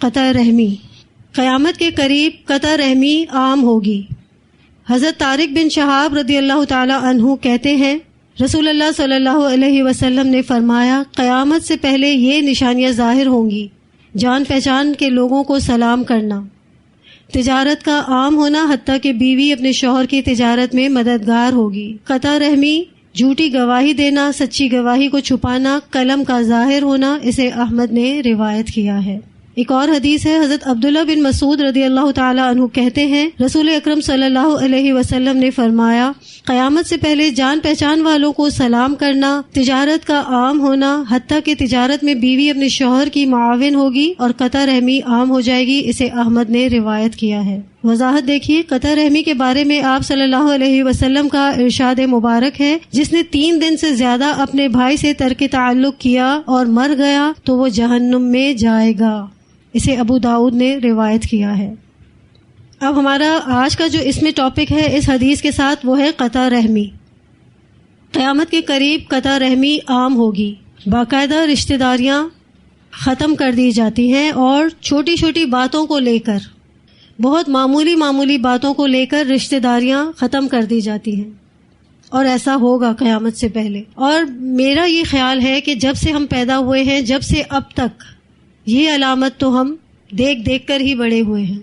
قطع رحمی، قیامت کے قریب قطع رحمی عام ہوگی۔ حضرت طارق بن شہاب رضی اللہ تعالی عنہ کہتے ہیں رسول اللہ صلی اللہ علیہ وسلم نے فرمایا قیامت سے پہلے یہ نشانیاں ظاہر ہوں گی: جان پہچان کے لوگوں کو سلام کرنا، تجارت کا عام ہونا حتیٰ کہ بیوی اپنے شوہر کی تجارت میں مددگار ہوگی، قطع رحمی، جھوٹی گواہی دینا، سچی گواہی کو چھپانا، قلم کا ظاہر ہونا، اسے احمد نے روایت کیا ہے۔ ایک اور حدیث ہے، حضرت عبداللہ بن مسعود رضی اللہ تعالی عنہ کہتے ہیں رسول اکرم صلی اللہ علیہ وسلم نے فرمایا قیامت سے پہلے جان پہچان والوں کو سلام کرنا، تجارت کا عام ہونا حتیٰ کہ تجارت میں بیوی اپنے شوہر کی معاون ہوگی، اور قطع رحمی عام ہو جائے گی، اسے احمد نے روایت کیا ہے۔ وضاحت دیکھیے، قطع رحمی کے بارے میں آپ صلی اللہ علیہ وسلم کا ارشاد مبارک ہے جس نے 3 دن سے زیادہ اپنے بھائی سے ترک تعلق کیا اور مر گیا تو وہ جہنم میں جائے گا، اسے ابو داؤد نے روایت کیا ہے۔ اب ہمارا آج کا جو اس میں ٹاپک ہے اس حدیث کے ساتھ وہ ہے قطع رحمی۔ قیامت کے قریب قطع رحمی عام ہوگی، باقاعدہ رشتہ داریاں ختم کر دی جاتی ہیں، اور چھوٹی چھوٹی باتوں کو لے کر، بہت معمولی باتوں کو لے کر رشتہ داریاں ختم کر دی جاتی ہیں، اور ایسا ہوگا قیامت سے پہلے۔ اور میرا یہ خیال ہے کہ جب سے ہم پیدا ہوئے ہیں، جب سے اب تک، یہ علامت تو ہم دیکھ کر ہی بڑے ہوئے ہیں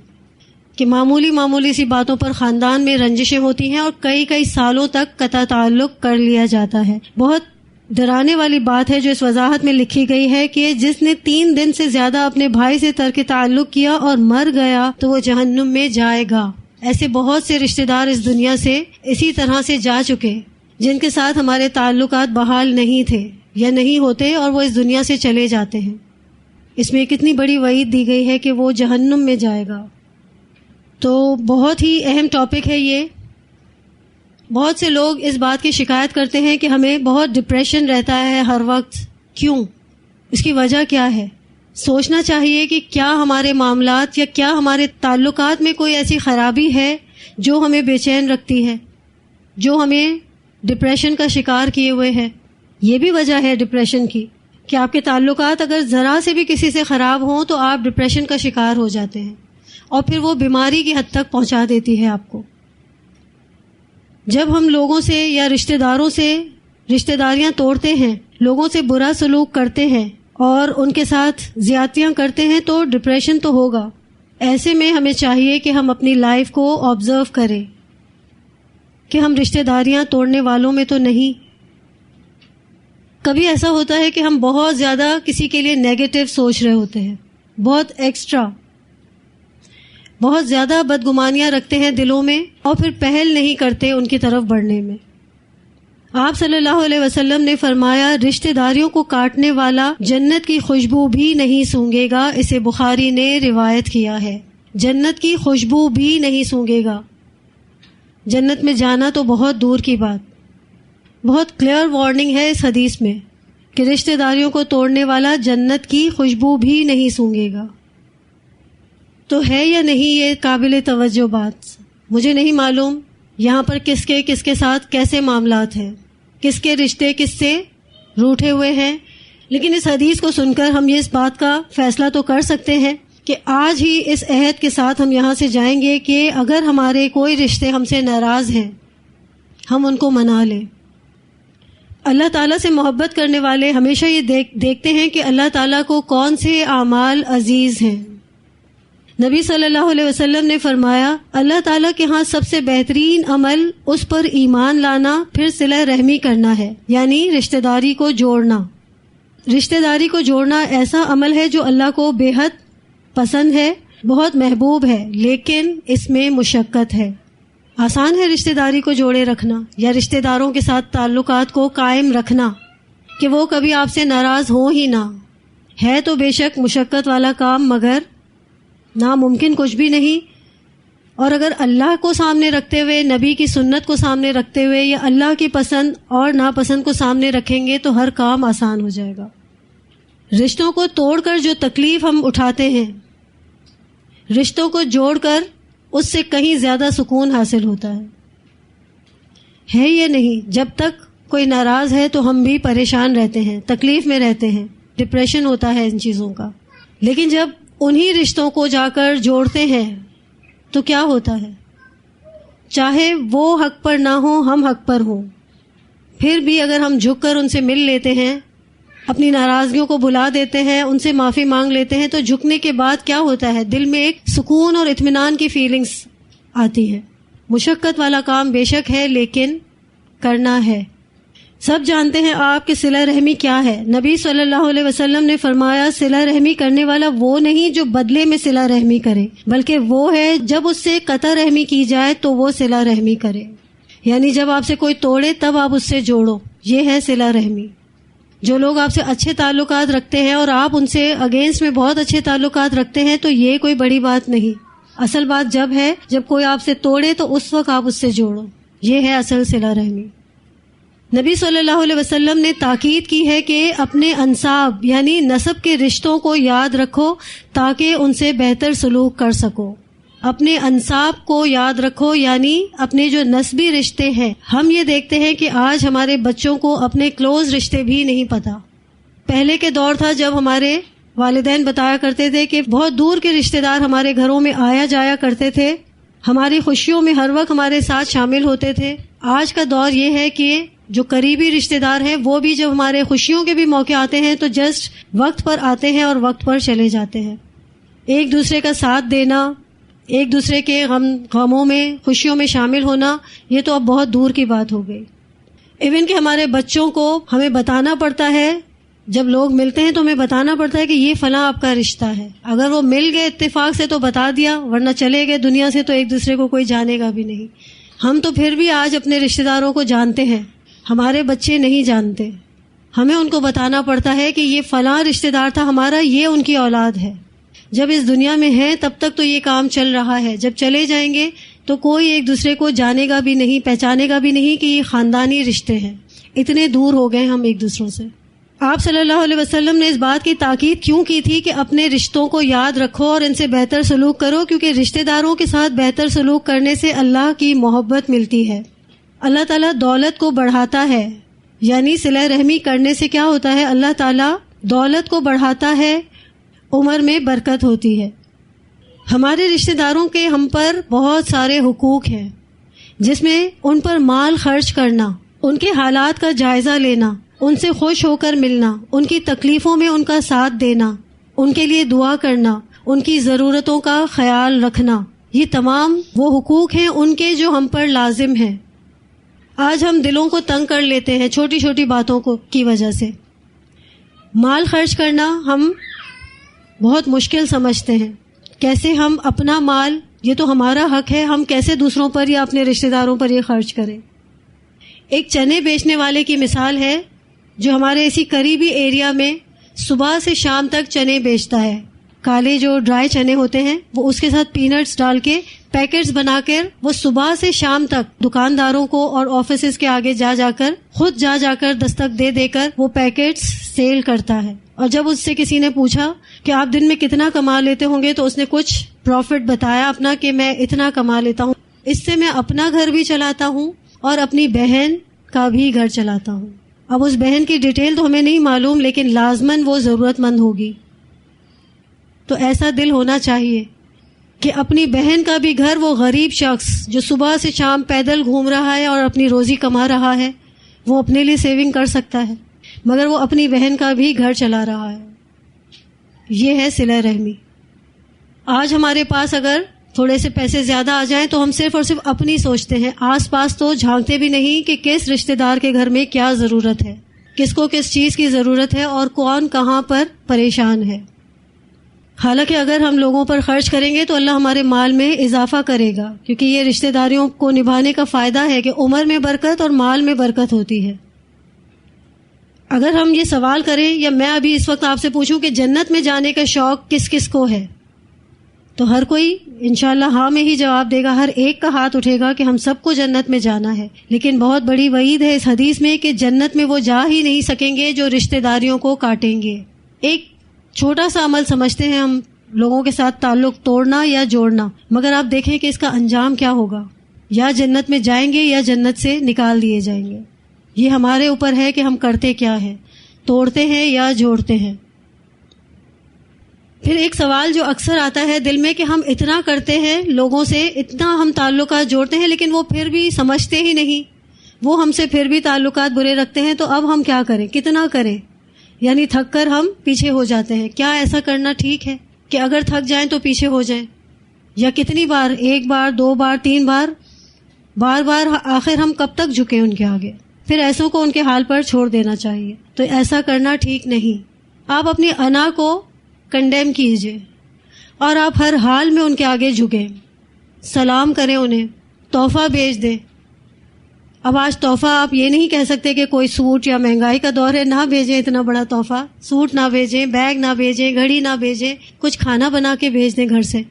کہ معمولی سی باتوں پر خاندان میں رنجشیں ہوتی ہیں اور کئی سالوں تک قطع تعلق کر لیا جاتا ہے۔ بہت ڈرانے والی بات ہے جو اس وضاحت میں لکھی گئی ہے کہ جس نے 3 دن سے زیادہ اپنے بھائی سے ترک تعلق کیا اور مر گیا تو وہ جہنم میں جائے گا۔ ایسے بہت سے رشتہ دار اس دنیا سے اسی طرح سے جا چکے جن کے ساتھ ہمارے تعلقات بحال نہیں تھے یا نہیں ہوتے، اور وہ اس دنیا سے چلے جاتے ہیں۔ اس میں کتنی بڑی وعید دی گئی ہے کہ وہ جہنم میں جائے گا۔ تو بہت ہی اہم ٹاپک ہے یہ۔ بہت سے لوگ اس بات کی شکایت کرتے ہیں کہ ہمیں بہت ڈپریشن رہتا ہے ہر وقت، کیوں؟ اس کی وجہ کیا ہے؟ سوچنا چاہیے کہ کیا ہمارے معاملات یا کیا ہمارے تعلقات میں کوئی ایسی خرابی ہے جو ہمیں بے چین رکھتی ہے، جو ہمیں ڈپریشن کا شکار کیے ہوئے ہے۔ یہ بھی وجہ ہے ڈپریشن کی کہ آپ کے تعلقات اگر ذرا سے بھی کسی سے خراب ہوں تو آپ ڈپریشن کا شکار ہو جاتے ہیں، اور پھر وہ بیماری کی حد تک پہنچا دیتی ہے آپ کو۔ جب ہم لوگوں سے یا رشتہ داروں سے رشتہ داریاں توڑتے ہیں، لوگوں سے برا سلوک کرتے ہیں اور ان کے ساتھ زیادتیاں کرتے ہیں تو ڈپریشن تو ہوگا۔ ایسے میں ہمیں چاہیے کہ ہم اپنی لائف کو آبزرو کریں کہ ہم رشتہ داریاں توڑنے والوں میں تو نہیں۔ کبھی ایسا ہوتا ہے کہ ہم بہت زیادہ کسی کے لیے نیگیٹو سوچ رہے ہوتے ہیں، بہت ایکسٹرا، بہت زیادہ بدگمانیاں رکھتے ہیں دلوں میں، اور پھر پہل نہیں کرتے ان کی طرف بڑھنے میں۔ آپ صلی اللہ علیہ وسلم نے فرمایا رشتہ داریوں کو کاٹنے والا جنت کی خوشبو بھی نہیں سونگے گا، اسے بخاری نے روایت کیا ہے۔ جنت کی خوشبو بھی نہیں سونگے گا۔ جنت میں جانا تو بہت دور کی بات۔ بہت کلیئر وارننگ ہے اس حدیث میں کہ رشتہ داریوں کو توڑنے والا جنت کی خوشبو بھی نہیں سونگے گا۔ تو ہے یا نہیں یہ قابل توجہ بات؟ مجھے نہیں معلوم یہاں پر کس کے ساتھ کیسے معاملات ہیں، کس کے رشتے کس سے روٹھے ہوئے ہیں، لیکن اس حدیث کو سن کر ہم یہ اس بات کا فیصلہ تو کر سکتے ہیں کہ آج ہی اس عہد کے ساتھ ہم یہاں سے جائیں گے کہ اگر ہمارے کوئی رشتے ہم سے ناراض ہیں ہم ان کو منا لیں۔ اللہ تعالیٰ سے محبت کرنے والے ہمیشہ یہ دیکھتے ہیں کہ اللہ تعالیٰ کو کون سے اعمال عزیز ہیں۔ نبی صلی اللہ علیہ وسلم نے فرمایا اللہ تعالیٰ کے ہاں سب سے بہترین عمل اس پر ایمان لانا، پھر صلہ رحمی کرنا ہے، یعنی رشتہ داری کو جوڑنا۔ رشتہ داری کو جوڑنا ایسا عمل ہے جو اللہ کو بے حد پسند ہے، بہت محبوب ہے، لیکن اس میں مشقت ہے۔ آسان ہے رشتہ داری کو جوڑے رکھنا یا رشتہ داروں کے ساتھ تعلقات کو قائم رکھنا کہ وہ کبھی آپ سے ناراض ہوں ہی نہ، ہے تو بے شک مشقت والا کام مگر ناممکن کچھ بھی نہیں۔ اور اگر اللہ کو سامنے رکھتے ہوئے، نبی کی سنت کو سامنے رکھتے ہوئے یا اللہ کی پسند اور ناپسند کو سامنے رکھیں گے تو ہر کام آسان ہو جائے گا۔ رشتوں کو توڑ کر جو تکلیف ہم اٹھاتے ہیں، رشتوں کو جوڑ کر اس سے کہیں زیادہ سکون حاصل ہوتا ہے یہ نہیں؟ جب تک کوئی ناراض ہے تو ہم بھی پریشان رہتے ہیں، تکلیف میں رہتے ہیں، ڈپریشن ہوتا ہے ان چیزوں کا، لیکن جب انہی رشتوں کو جا کر جوڑتے ہیں تو کیا ہوتا ہے؟ چاہے وہ حق پر نہ ہوں، ہم حق پر ہوں، پھر بھی اگر ہم جھک کر ان سے مل لیتے ہیں، اپنی ناراضگیوں کو بلا دیتے ہیں، ان سے معافی مانگ لیتے ہیں، تو جھکنے کے بعد کیا ہوتا ہے؟ دل میں ایک سکون اور اطمینان کی فیلنگز آتی ہے. مشقت والا کام بے شک ہے لیکن کرنا ہے. سب جانتے ہیں آپ کہ صلہ رحمی کیا ہے. نبی صلی اللہ علیہ وسلم نے فرمایا صلہ رحمی کرنے والا وہ نہیں جو بدلے میں صلہ رحمی کرے، بلکہ وہ ہے جب اس سے قطع رحمی کی جائے تو وہ صلہ رحمی کرے. یعنی جب آپ سے کوئی توڑے تب آپ اس سے جوڑو، یہ ہے صلہ رحمی. جو لوگ آپ سے اچھے تعلقات رکھتے ہیں اور آپ ان سے اگینسٹ میں بہت اچھے تعلقات رکھتے ہیں تو یہ کوئی بڑی بات نہیں. اصل بات جب ہے جب کوئی آپ سے توڑے تو اس وقت آپ اس سے جوڑو، یہ ہے اصل صلہ رحمی. نبی صلی اللہ علیہ وسلم نے تاکید کی ہے کہ اپنے انساب یعنی نسب کے رشتوں کو یاد رکھو تاکہ ان سے بہتر سلوک کر سکو. اپنے انساب کو یاد رکھو یعنی اپنے جو نسبی رشتے ہیں. ہم یہ دیکھتے ہیں کہ آج ہمارے بچوں کو اپنے کلوز رشتے بھی نہیں پتہ. پہلے کے دور تھا جب ہمارے والدین بتایا کرتے تھے کہ بہت دور کے رشتے دار ہمارے گھروں میں آیا جایا کرتے تھے، ہماری خوشیوں میں ہر وقت ہمارے ساتھ شامل ہوتے تھے. آج کا دور یہ ہے کہ جو قریبی رشتے دار ہیں وہ بھی جب ہمارے خوشیوں کے بھی موقع آتے ہیں تو جسٹ وقت پر آتے ہیں اور وقت پر چلے جاتے ہیں. ایک دوسرے کا ساتھ دینا، ایک دوسرے کے غموں میں خوشیوں میں شامل ہونا، یہ تو اب بہت دور کی بات ہو گئی. ایون کہ ہمارے بچوں کو ہمیں بتانا پڑتا ہے، جب لوگ ملتے ہیں تو ہمیں بتانا پڑتا ہے کہ یہ فلاں آپ کا رشتہ ہے. اگر وہ مل گئے اتفاق سے تو بتا دیا، ورنہ چلے گئے دنیا سے تو ایک دوسرے کو کوئی جانے گا بھی نہیں. ہم تو پھر بھی آج اپنے رشتے داروں کو جانتے ہیں، ہمارے بچے نہیں جانتے. ہمیں ان کو بتانا پڑتا ہے کہ یہ فلاں رشتے دار تھا ہمارا، یہ ان کی اولاد ہے. جب اس دنیا میں ہیں تب تک تو یہ کام چل رہا ہے، جب چلے جائیں گے تو کوئی ایک دوسرے کو جانے گا بھی نہیں، پہچانے گا بھی نہیں کہ یہ خاندانی رشتے ہیں. اتنے دور ہو گئے ہم ایک دوسروں سے. آپ صلی اللہ علیہ وسلم نے اس بات کی تاکید کیوں کی تھی کہ اپنے رشتوں کو یاد رکھو اور ان سے بہتر سلوک کرو؟ کیونکہ رشتے داروں کے ساتھ بہتر سلوک کرنے سے اللہ کی محبت ملتی ہے. اللہ تعالیٰ دولت کو بڑھاتا ہے، یعنی صلہ رحمی کرنے سے کیا ہوتا ہے؟ اللہ تعالیٰ دولت کو بڑھاتا ہے، عمر میں برکت ہوتی ہے. ہمارے رشتے داروں کے ہم پر بہت سارے حقوق ہیں، جس میں ان پر مال خرچ کرنا، ان کے حالات کا جائزہ لینا، ان سے خوش ہو کر ملنا، ان کی تکلیفوں میں ان کا ساتھ دینا، ان کے لیے دعا کرنا، ان کی ضرورتوں کا خیال رکھنا، یہ تمام وہ حقوق ہیں ان کے جو ہم پر لازم ہیں. آج ہم دلوں کو تنگ کر لیتے ہیں چھوٹی چھوٹی باتوں کی وجہ سے. مال خرچ کرنا ہم بہت مشکل سمجھتے ہیں. کیسے ہم اپنا مال، یہ تو ہمارا حق ہے، ہم کیسے دوسروں پر یا اپنے رشتہ داروں پر یہ خرچ کریں؟ ایک چنے بیچنے والے کی مثال ہے جو ہمارے اسی قریبی ایریا میں صبح سے شام تک چنے بیچتا ہے. کالے جو ڈرائی چنے ہوتے ہیں وہ اس کے ساتھ پینٹس ڈال کے پیکٹس بنا کر وہ صبح سے شام تک دکانداروں کو اور آفیسز کے آگے جا کر خود جا کر دستک دے کر وہ پیکٹس سیل کرتا ہے. اور جب اس سے کسی نے پوچھا کہ آپ دن میں کتنا کما لیتے ہوں گے تو اس نے کچھ پروفٹ بتایا اپنا کہ میں اتنا کما لیتا ہوں، اس سے میں اپنا گھر بھی چلاتا ہوں اور اپنی بہن کا بھی گھر چلاتا ہوں. اب اس بہن کی ڈیٹیل تو ہمیں نہیں معلوم، لیکن لازماً وہ ضرورت مند ہوگی. تو ایسا دل ہونا چاہیے کہ اپنی بہن کا بھی گھر، وہ غریب شخص جو صبح سے شام پیدل گھوم رہا ہے اور اپنی روزی کما رہا ہے، وہ اپنے لیے سیونگ کر سکتا ہے مگر وہ اپنی بہن کا بھی گھر چلا رہا ہے. یہ ہے صلہ رحمی. آج ہمارے پاس اگر تھوڑے سے پیسے زیادہ آ جائیں تو ہم صرف اور صرف اپنی سوچتے ہیں، آس پاس تو جھانکتے بھی نہیں کہ کس رشتہ دار کے گھر میں کیا ضرورت ہے، کس کو کس چیز کی ضرورت ہے اور کون کہاں پر پریشان ہے. حالانکہ اگر ہم لوگوں پر خرچ کریں گے تو اللہ ہمارے مال میں اضافہ کرے گا، کیونکہ یہ رشتہ داریوں کو نبھانے کا فائدہ ہے کہ عمر میں برکت اور مال میں برکت ہوتی ہے. اگر ہم یہ سوال کریں یا میں ابھی اس وقت آپ سے پوچھوں کہ جنت میں جانے کا شوق کس کس کو ہے، تو ہر کوئی انشاءاللہ ہاں میں ہی جواب دے گا. ہر ایک کا ہاتھ اٹھے گا کہ ہم سب کو جنت میں جانا ہے. لیکن بہت بڑی وعید ہے اس حدیث میں کہ جنت میں وہ جا ہی نہیں سکیں گے جو رشتہ داریوں کو کاٹیں گے. ایک چھوٹا سا عمل سمجھتے ہیں ہم لوگوں کے ساتھ تعلق توڑنا یا جوڑنا، مگر آپ دیکھیں کہ اس کا انجام کیا ہوگا. یا جنت میں جائیں گے یا جنت سے نکال دیے جائیں گے. یہ ہمارے اوپر ہے کہ ہم کرتے کیا ہیں، توڑتے ہیں یا جوڑتے ہیں. پھر ایک سوال جو اکثر آتا ہے دل میں کہ ہم اتنا کرتے ہیں لوگوں سے، اتنا ہم تعلقات جوڑتے ہیں، لیکن وہ پھر بھی سمجھتے ہی نہیں، وہ ہم سے پھر بھی تعلقات برے رکھتے ہیں، تو اب ہم کیا کریں، کتنا کریں؟ یعنی تھک کر ہم پیچھے ہو جاتے ہیں. کیا ایسا کرنا ٹھیک ہے کہ اگر تھک جائیں تو پیچھے ہو جائیں؟ یا کتنی بار، ایک بار، 2 بار، 3 بار، بار بار، آخر ہم کب تک جھکیں ان کے آگے؟ پھر ایسوں کو ان کے حال پر چھوڑ دینا چاہیے. تو ایسا کرنا ٹھیک نہیں. آپ اپنی انا کو کنڈیم کیجئے اور آپ ہر حال میں ان کے آگے جھکیں، سلام کریں، انہیں تحفہ بھیج دیں. اب آج تحفہ آپ یہ نہیں کہہ سکتے کہ کوئی سوٹ، یا مہنگائی کا دور ہے نہ بھیجیں اتنا بڑا تحفہ، سوٹ نہ بھیجیں، بیگ نہ بھیجیں، گھڑی نہ بھیجیں، کچھ کھانا بنا کے بھیج دیں گھر سے.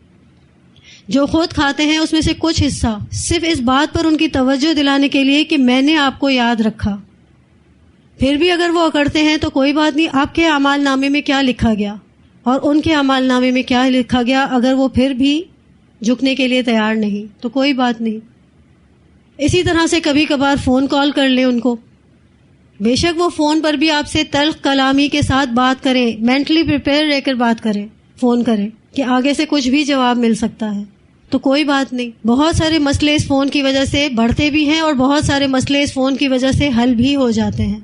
جو خود کھاتے ہیں اس میں سے کچھ حصہ صرف اس بات پر ان کی توجہ دلانے کے لیے کہ میں نے آپ کو یاد رکھا. پھر بھی اگر وہ اکڑتے ہیں تو کوئی بات نہیں، آپ کے اعمال نامے میں کیا لکھا گیا اور ان کے اعمال نامے میں کیا لکھا گیا. اگر وہ پھر بھی جھکنے کے لیے تیار نہیں تو کوئی بات نہیں. اسی طرح سے کبھی کبھار فون کال کر لیں ان کو. بے شک وہ فون پر بھی آپ سے تلخ کلامی کے ساتھ بات کریں، مینٹلی پریپیئر رہ کر بات کریں، فون کریں کہ آگے سے کچھ بھی جواب مل سکتا ہے، تو کوئی بات نہیں. بہت سارے مسئلے اس فون کی وجہ سے بڑھتے بھی ہیں اور بہت سارے مسئلے اس فون کی وجہ سے حل بھی ہو جاتے ہیں.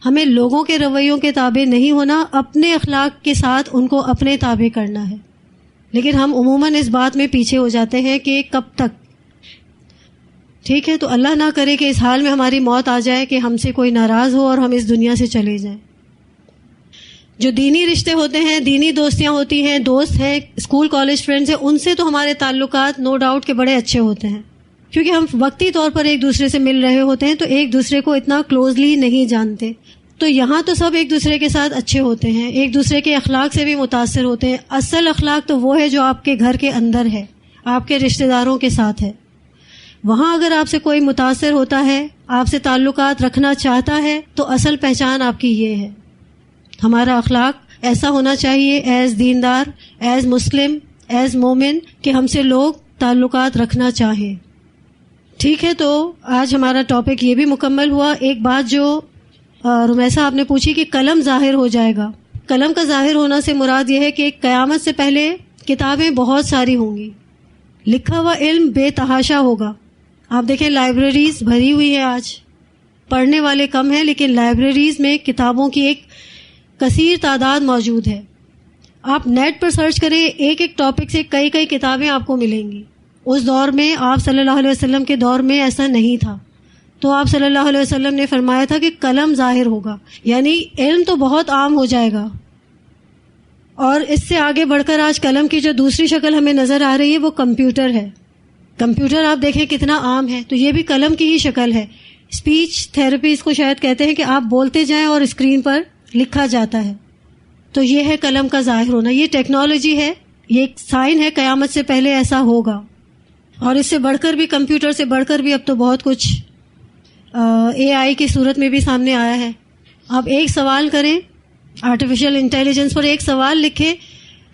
ہمیں لوگوں کے رویوں کے تابع نہیں ہونا، اپنے اخلاق کے ساتھ ان کو اپنے تابع کرنا ہے. لیکن ہم عموماً اس بات میں پیچھے ہو جاتے ہیں کہ کب تک. ٹھیک ہے، تو اللہ نہ کرے کہ اس حال میں ہماری موت آ جائے کہ ہم سے کوئی ناراض ہو اور ہم اس دنیا سے چلے جائیں. جو دینی رشتے ہوتے ہیں، دینی دوستیاں ہوتی ہیں، دوست ہیں، اسکول کالج فرینڈز ہیں، ان سے تو ہمارے تعلقات نو ڈاؤٹ کہ بڑے اچھے ہوتے ہیں، کیونکہ ہم وقتی طور پر ایک دوسرے سے مل رہے ہوتے ہیں تو ایک دوسرے کو اتنا کلوزلی نہیں جانتے. تو یہاں تو سب ایک دوسرے کے ساتھ اچھے ہوتے ہیں، ایک دوسرے کے اخلاق سے بھی متاثر ہوتے ہیں. اصل اخلاق تو وہ ہے جو آپ کے گھر کے اندر ہے، آپ کے رشتہ داروں کے ساتھ ہے. وہاں اگر آپ سے کوئی متاثر ہوتا ہے، آپ سے تعلقات رکھنا چاہتا ہے، تو اصل پہچان آپ کی یہ ہے. ہمارا اخلاق ایسا ہونا چاہیے ایز دیندار، ایز مسلم، ایز مومن، کہ ہم سے لوگ تعلقات رکھنا چاہیں. ٹھیک ہے، تو آج ہمارا ٹاپک یہ بھی مکمل ہوا. ایک بات جو رمیسا آپ نے پوچھی کہ قلم ظاہر ہو جائے گا. قلم کا ظاہر ہونا سے مراد یہ ہے کہ قیامت سے پہلے کتابیں بہت ساری ہوں گی، لکھا ہوا علم بے تحاشا ہوگا. آپ دیکھیں لائبریریز بھری ہوئی ہیں، آج پڑھنے والے کم ہیں لیکن لائبریریز میں کتابوں کی ایک کثیر تعداد موجود ہے. آپ نیٹ پر سرچ کریں، ایک ایک ٹاپک سے کئی کئی کتابیں آپ کو ملیں گی. اس دور میں آپ صلی اللہ علیہ وسلم کے دور میں ایسا نہیں تھا، تو آپ صلی اللہ علیہ وسلم نے فرمایا تھا کہ قلم ظاہر ہوگا، یعنی علم تو بہت عام ہو جائے گا. اور اس سے آگے بڑھ کر آج قلم کی جو دوسری شکل ہمیں نظر آ رہی ہے وہ کمپیوٹر ہے. کمپیوٹر آپ دیکھیں کتنا عام ہے، تو یہ بھی قلم کی ہی شکل ہے. اسپیچ تھراپی اس کو شاید کہتے ہیں کہ آپ بولتے جائیں اور اسکرین پر لکھا جاتا ہے. تو یہ ہے قلم کا ظاہر ہونا. یہ ٹیکنالوجی ہے، یہ ایک سائن ہے، قیامت سے پہلے ایسا ہوگا. اور اس سے بڑھ کر بھی، کمپیوٹر سے بڑھ کر بھی اب تو بہت کچھ اے آئی کی صورت میں بھی سامنے آیا ہے. آپ ایک سوال کریں آرٹیفیشل انٹیلیجنس پر، ایک سوال لکھیں،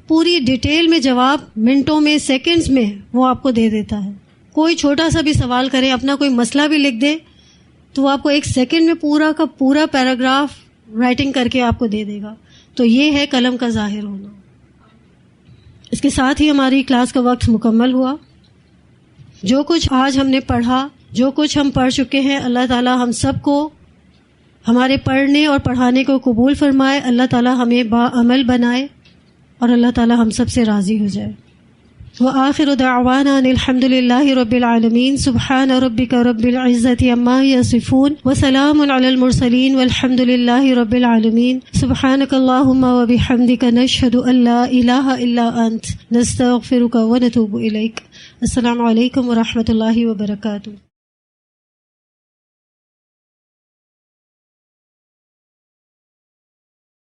پوری ڈیٹیل میں جواب منٹوں میں، سیکنڈز میں وہ آپ کو دے دیتا ہے. کوئی چھوٹا سا بھی سوال کریں، اپنا کوئی مسئلہ بھی لکھ دیں تو وہ آپ کو 1 سیکنڈ میں پورا کا پورا پیراگراف رائٹنگ کر کے آپ کو دے دے گا. تو یہ ہے قلم کا ظاہر ہونا. اس کے ساتھ ہی ہماری کلاس کا وقت مکمل ہوا. جو کچھ آج ہم نے پڑھا، جو کچھ ہم پڑھ چکے ہیں، اللہ تعالی ہم سب کو ہمارے پڑھنے اور پڑھانے کو قبول فرمائے. اللہ تعالی ہمیں باعمل بنائے اور اللہ تعالی ہم سب سے راضی ہو جائے. وآخر دعوانا ان الحمد للہ رب العالمین. سبحان ربک رب العزۃ عما یصفون وسلام علی المرسلین والحمد للہ رب العالمین. سبحانک اللہم وبحمدک نشہد ان لا الہ الا انت نستغفرک ونتوب الیک. السلام علیکم ورحمۃ اللہ وبرکاتہ.